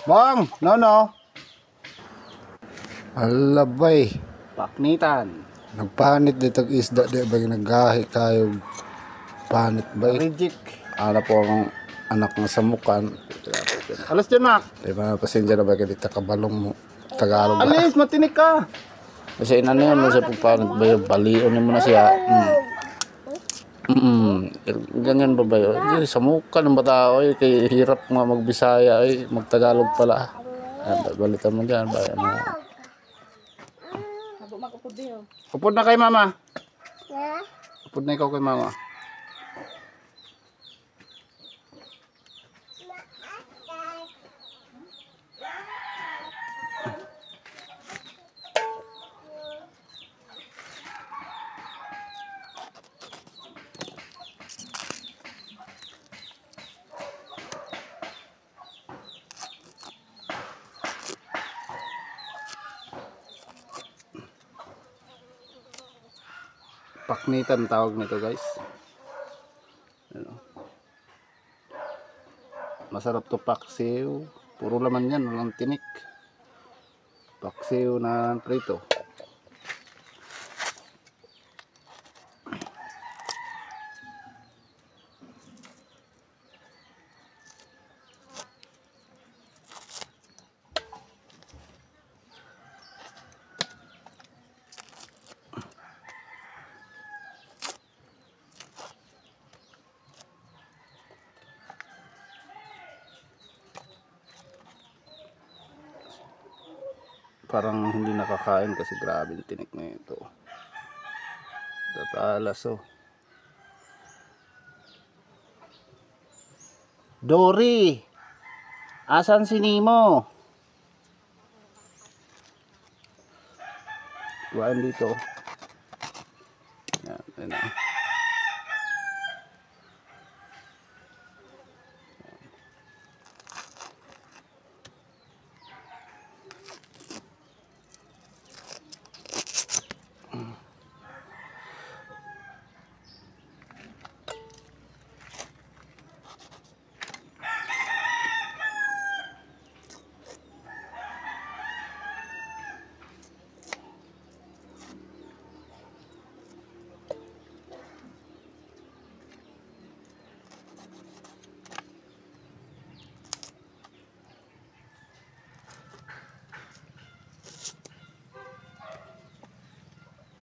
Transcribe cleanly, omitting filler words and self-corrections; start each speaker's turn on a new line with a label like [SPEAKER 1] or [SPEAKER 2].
[SPEAKER 1] Bong, no. Alabay.
[SPEAKER 2] Paknitan.
[SPEAKER 1] Nagpanit dito isda di ba naggahi kayo panit ba?
[SPEAKER 2] Rejik.
[SPEAKER 1] Ala po ang anak ng samukan.
[SPEAKER 2] Alas dyan, Mac.
[SPEAKER 1] Di ba pasensya na ba kita kabalong mo Tagalog ba?
[SPEAKER 2] Alis, matinik ka.
[SPEAKER 1] Kasi inano yun mo sa pagpanit ba yung balion mo na siya. Ganyan ba ba yun? Samukan ng bata ay kay hirap nga magbisaya ay magtagalog pala. Balitan mo dyan ba?
[SPEAKER 2] Upod na kay mama. Upod na ikaw kay mama. Paknitan tawag nito, guys. Ano? Masarap to paksiw. Puro laman yan, walang tinik. Paksiw na prito. Parang hindi nakakain kasi grabe yung tinik na ito. Tatalas, oh. Dory! Asan si Nemo? Kuhaan dito. Yan, yan na.